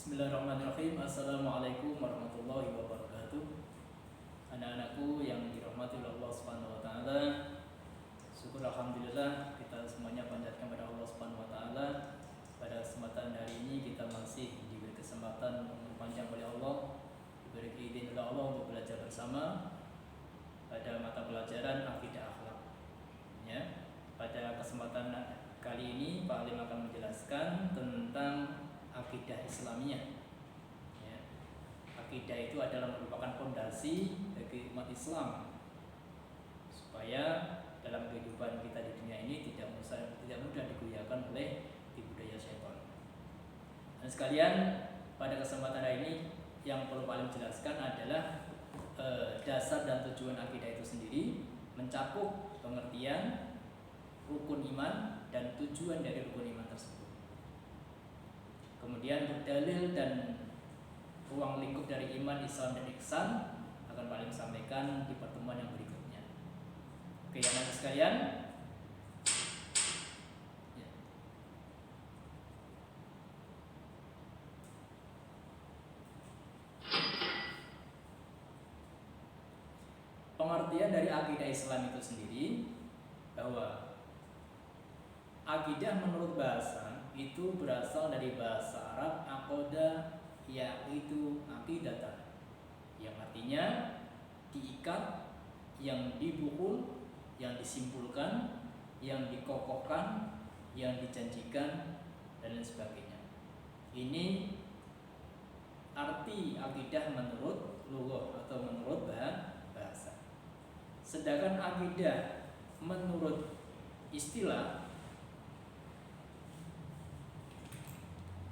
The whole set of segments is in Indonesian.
Bismillahirrahmanirrahim. Assalamualaikum warahmatullahi wabarakatuh. Anak-anakku yang dirahmati oleh Allah Subhanahu wa taala. Syukur alhamdulillah kita semuanya panjatkan kepada Allah Subhanahu wa taala. Pada kesempatan hari ini kita masih diberi kesempatan panjang oleh Allah, diberi izin oleh Allah untuk belajar bersama pada mata pelajaran akidah akhlak. Ya. Pada kesempatan kali ini Pak Alim akan menjelaskan tentang akidah Islamiyah. Ya. Akidah itu adalah merupakan fondasi bagi umat Islam supaya dalam kehidupan kita di dunia ini tidak mudah digoyahkan oleh tipu daya syaitan. Dan sekalian, pada kesempatan hari ini yang perlu paling jelaskan adalah dasar dan tujuan akidah itu sendiri, mencakup pengertian rukun iman dan tujuan dari rukun iman tersebut. Kemudian berdalil dan ruang lingkup dari iman, Islam, dan ihsan akan paling sampaikan di pertemuan yang berikutnya. Oke, anak-anak sekalian. Ya. Pengertian dari akidah Islam itu sendiri bahwa akidah menurut bahasa itu berasal dari bahasa Arab aqoda, yaitu aqidatan, yang artinya diikat, yang dibukul, yang disimpulkan, yang dikokohkan, yang dijanjikan, dan lain sebagainya. Ini arti akidah menurut lughah atau menurut bahasa. Sedangkan akidah menurut istilah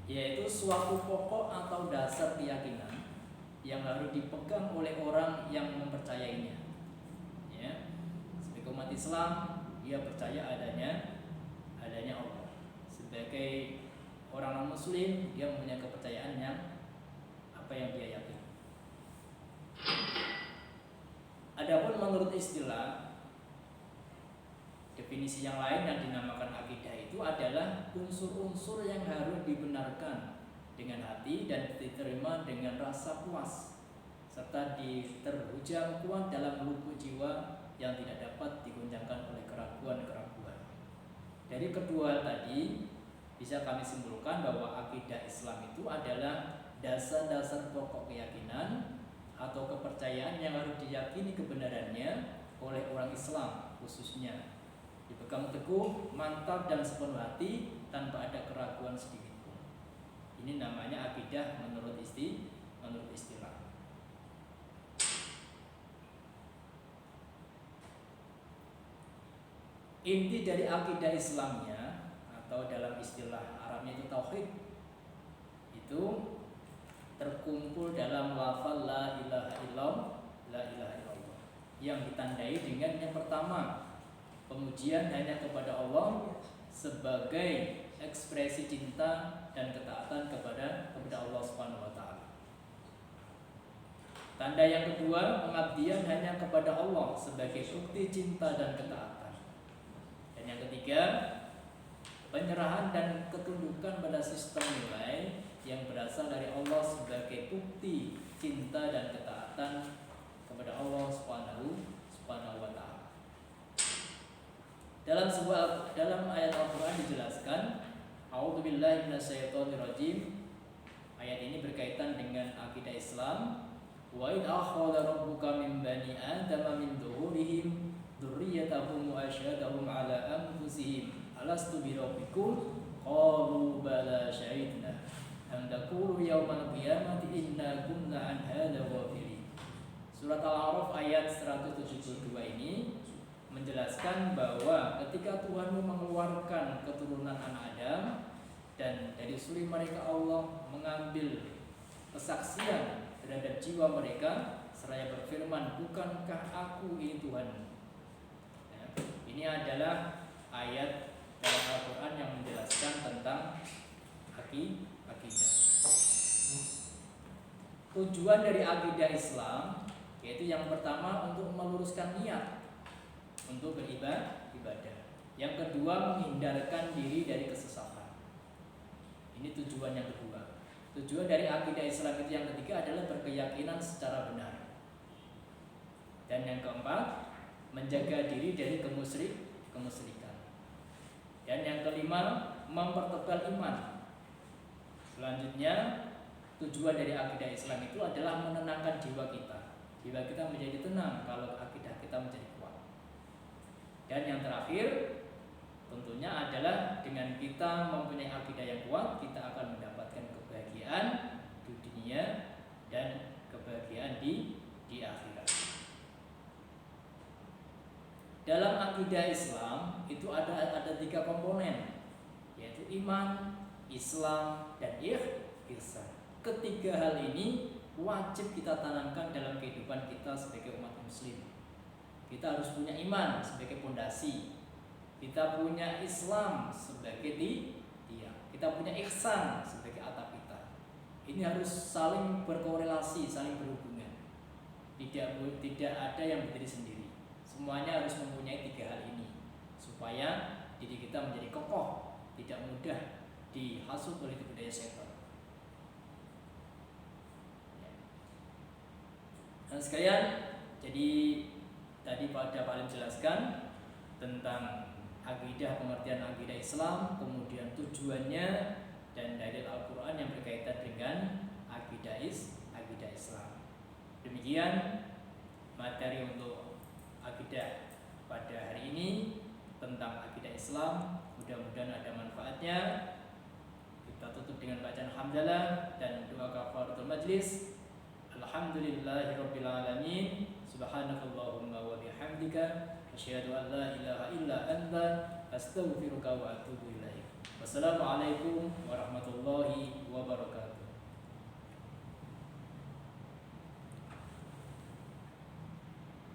yaitu suatu pokok atau dasar keyakinan yang harus dipegang oleh orang yang mempercayainya. Ya, sebagai umat Islam, dia percaya adanya Allah. Sebagai orang non-Muslim, dia mempunyai kepercayaan yang apa yang dia yakini. Adapun menurut istilah, definisi yang lain yang dinamakan akidah itu adalah unsur-unsur yang harus dibenarkan dengan hati dan diterima dengan rasa puas, serta terhujam kuat dalam lubuk jiwa yang tidak dapat digoncangkan oleh keraguan-keraguan. Dari kedua tadi bisa kami simpulkan bahwa akidah Islam itu adalah dasar-dasar pokok keyakinan atau kepercayaan yang harus diyakini kebenarannya oleh orang Islam khususnya, dipegang teguh, mantap dan sepenuh hati tanpa ada keraguan sedikit pun. Ini namanya akidah menurut istilah. Inti dari akidah Islamnya atau dalam istilah Arabnya itu tauhid, itu terkumpul dalam lafal la ilaha illallah yang ditandai dengan yang pertama, pemujian hanya kepada Allah sebagai ekspresi cinta dan ketaatan kepada Allah Subhanahu wa taala. Tanda yang kedua, pengabdian hanya kepada Allah sebagai bukti cinta dan ketaatan. Dan yang ketiga, penyerahan dan ketundukan pada sistem nilai yang berasal dari Allah sebagai bukti cinta dan ketaatan kepada Allah Subhanahu wa taala. Dalam ayat Al-Quran dijelaskan, A'udzubillahi minasyaitonirrajim. Ayat ini berkaitan dengan akidah Islam. Wa id akhadha rabbuka min bani adama min dhuhurihim dzurriyyatahum wa asyhadahum ala anfusihim alastu bi rabbikum qalu bala syahidna an taqulu yaumal qiyamati inna kunna an hadza ghafilin. Surat Al-A'raf ayat 172 ini menjelaskan bahwa ketika Tuhanmu mengeluarkan keturunan anak Adam dan dari suri mereka Allah mengambil kesaksian terhadap jiwa mereka seraya berfirman, bukankah aku ini Tuhanmu? Ya, ini adalah ayat dalam Al-Quran yang menjelaskan tentang akidah. Tujuan dari akidah Islam yaitu yang pertama untuk meluruskan niat untuk beribadah. Yang kedua, menghindarkan diri dari kesesatan. Ini tujuan yang kedua. Tujuan dari akidah Islam itu yang ketiga adalah berkeyakinan secara benar. Dan yang keempat, menjaga diri dari kemusyrikan. Dan yang kelima, mempertebal iman. Selanjutnya, tujuan dari akidah Islam itu adalah menenangkan jiwa kita. Jiwa kita menjadi tenang kalau akidah kita menjadi kuat. Dan yang terakhir, tentunya adalah dengan kita mempunyai akidah yang kuat, kita akan mendapatkan kebahagiaan di dunia dan kebahagiaan di akhirat. Dalam akidah Islam itu ada 3 komponen, yaitu iman, Islam, dan ihsan. Ketiga hal ini wajib kita tanamkan dalam kehidupan kita sebagai umat muslim. Kita harus punya iman sebagai pondasi, kita punya Islam sebagai tiang, kita punya ihsan sebagai atap kita. Ini harus saling berkorelasi, saling berhubungan. Tidak ada yang berdiri sendiri. Semuanya harus mempunyai 3 hal ini supaya diri kita menjadi kokoh, tidak mudah dihasut oleh tipu daya setan. Dan sekalian, jadi tadi pada paling jelaskan tentang akidah, pengertian akidah Islam, kemudian tujuannya dan dalil Al-Quran yang berkaitan dengan akidah Islam. Demikian materi untuk akidah pada hari ini tentang akidah Islam. Mudah-mudahan ada manfaatnya. Kita tutup dengan bacaan hamdalah dan doa kafaratul majlis. Alhamdulillahirabbil alamin. Subhanakallahumma wa bihamdika asyhadu an la ilaha illa anta astaghfiruka wa atubu ilaik. Wassalamualaikum warahmatullahi